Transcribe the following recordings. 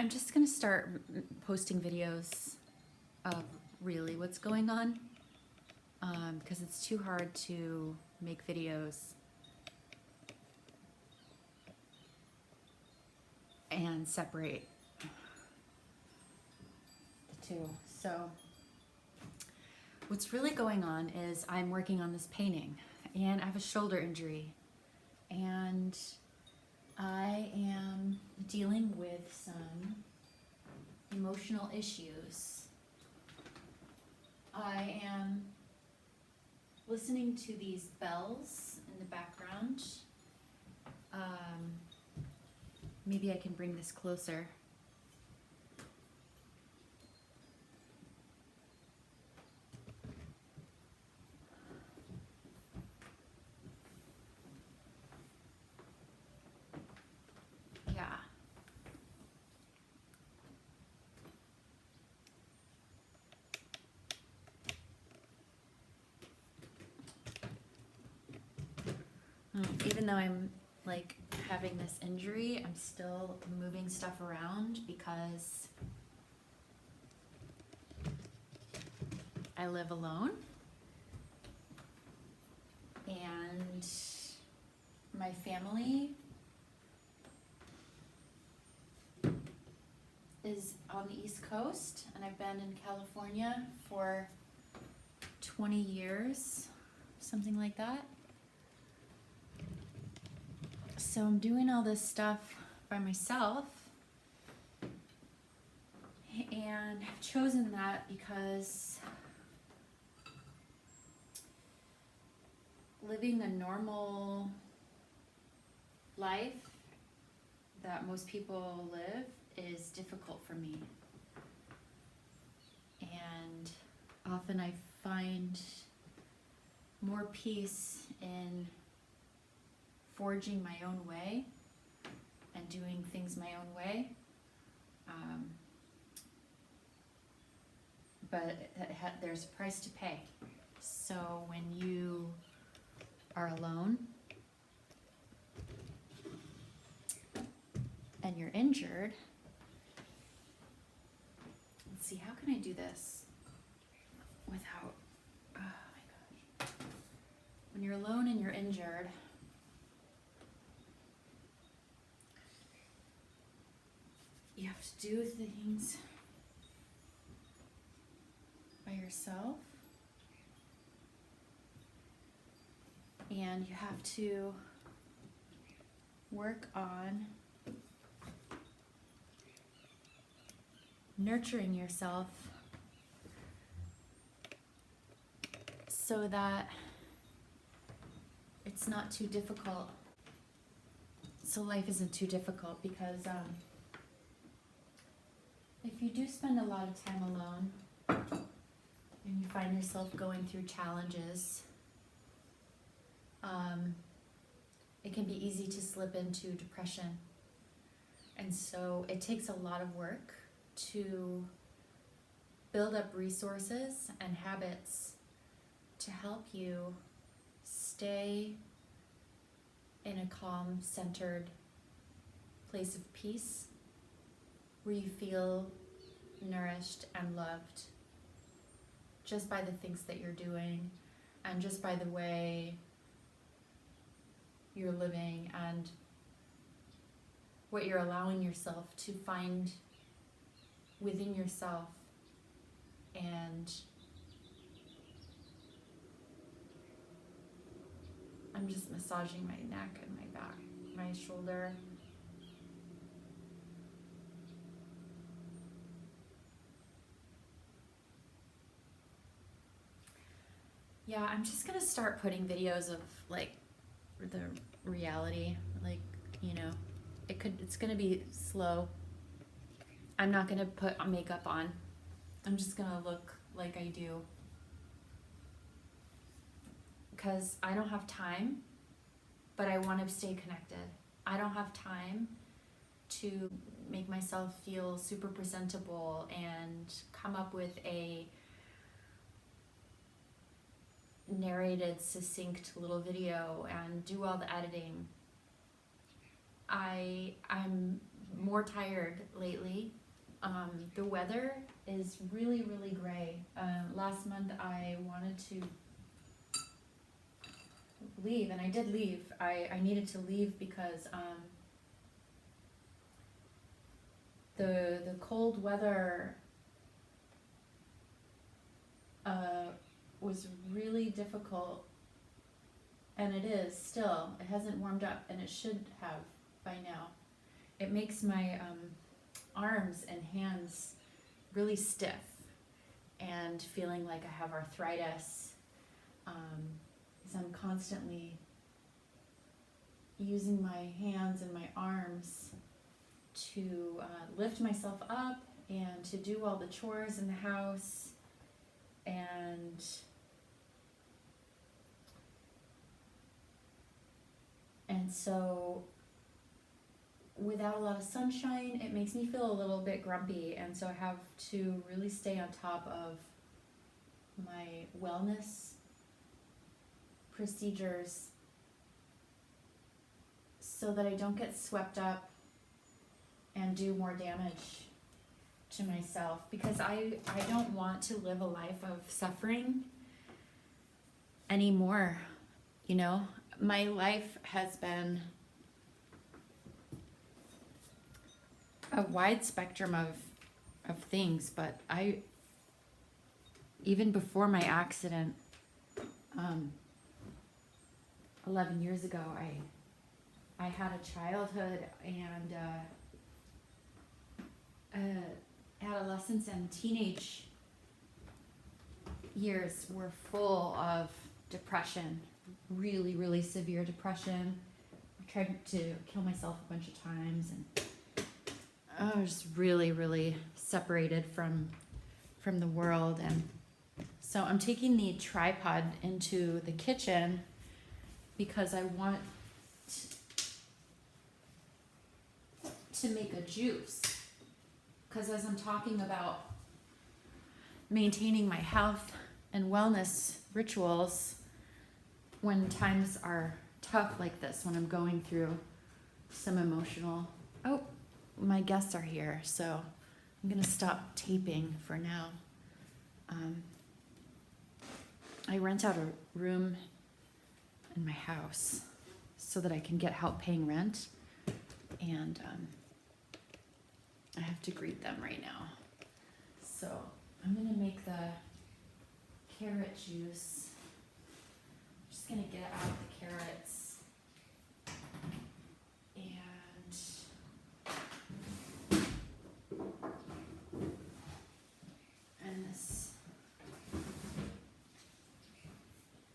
I'm just gonna start posting videos of really what's going on, because it's too hard to make videos and separate the two. So what's really going on is I'm working on this painting and I have a shoulder injury and I am dealing with some emotional issues. I am listening to these bells in the background. Maybe I can bring this closer. Yeah. Even though I'm like having this injury, I'm still moving stuff around because I live alone and my family is on the East Coast and I've been in California for 20 years, something like that. So I'm doing all this stuff by myself, and I've chosen that because living a normal life that most people live is difficult for me. And often I find more peace in forging my own way and doing things my own way. But there's a price to pay. So when you are alone and you're injured, let's see, how can I do this without, oh my gosh. When you're alone and you're injured, you have to do things by yourself, and you have to work on nurturing yourself so that it's not too difficult, so life isn't too difficult, because if you do spend a lot of time alone and you find yourself going through challenges, it can be easy to slip into depression. And so it takes a lot of work to build up resources and habits to help you stay in a calm, centered place of peace where you feel nourished and loved just by the things that you're doing and just by the way you're living and what you're allowing yourself to find within yourself. And I'm just massaging my neck and my back, my shoulder. Yeah, I'm just gonna start putting videos of like the reality, like, you know, it's gonna be slow. I'm not gonna put makeup on. I'm just gonna look like I do, because I don't have time, but I want to stay connected. I don't have time to make myself feel super presentable and come up with a narrated, succinct little video and do all the editing. I'm more tired lately. The weather is really, really gray. Last month I wanted to leave, and I did leave. I needed to leave because the cold weather was really difficult, and it is still. It hasn't warmed up, and it should have by now. It makes my arms and hands really stiff and feeling like I have arthritis, because I'm constantly using my hands and my arms to lift myself up and to do all the chores in the house, and so without a lot of sunshine, it makes me feel a little bit grumpy, and so I have to really stay on top of my wellness procedures so that I don't get swept up and do more damage to myself, because I don't want to live a life of suffering anymore. You know, my life has been a wide spectrum of things, but even before my accident 11 years ago, I had a childhood, and adolescence and teenage years were full of depression, really, really severe depression. I tried to kill myself a bunch of times, and I was really, really separated from the world. And so I'm taking the tripod into the kitchen because I want to make a juice. Because as I'm talking about maintaining my health and wellness rituals when times are tough like this, when I'm going through some emotional... Oh, my guests are here, so I'm going to stop taping for now. I rent out a room in my house so that I can get help paying rent, and I have to greet them right now. So I'm going to make the carrot juice. I'm just going to get out the carrots and this,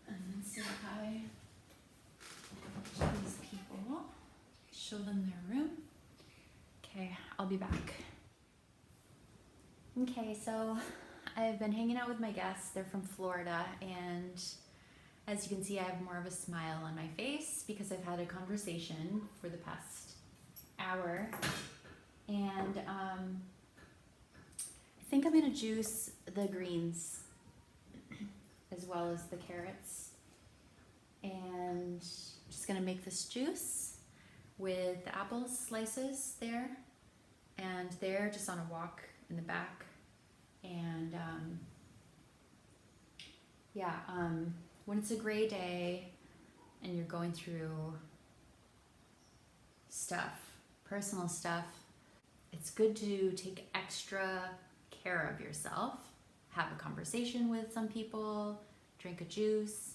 and then say hi to these people, show them their room. Okay, I'll be back. Okay, so I've been hanging out with my guests. They're from Florida, and as you can see, I have more of a smile on my face because I've had a conversation for the past hour, and I think I'm gonna juice the greens as well as the carrots, and just gonna make this juice with the apple slices there and there, just on a walk in the back. And when it's a gray day and you're going through stuff, personal stuff, it's good to take extra care of yourself, have a conversation with some people, drink a juice,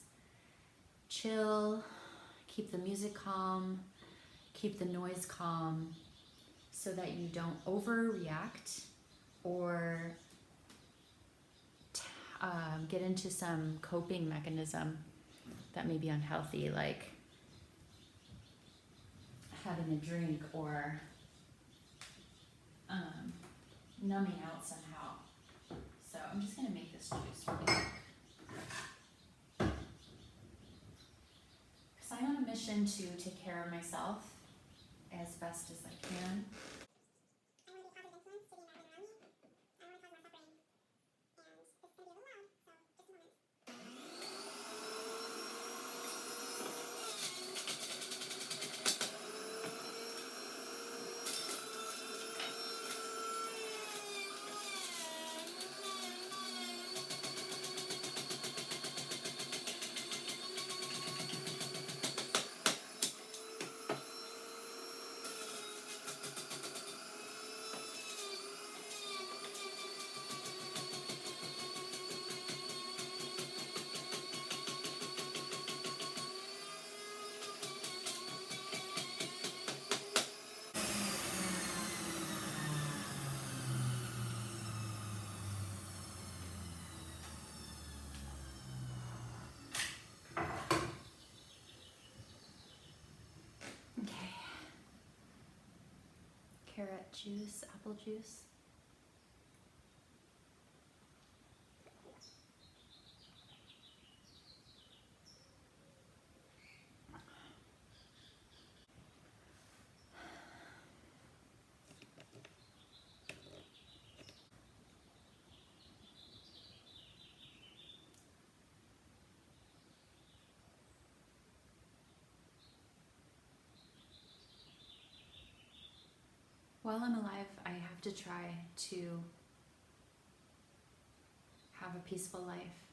chill, keep the music calm, keep the noise calm, so that you don't overreact or get into some coping mechanism that may be unhealthy, like having a drink or numbing out somehow. So I'm just going to make this juice really quick, because I'm on a mission to take care of myself as best as I can. carrot juice, apple juice. While I'm alive, I have to try to have a peaceful life.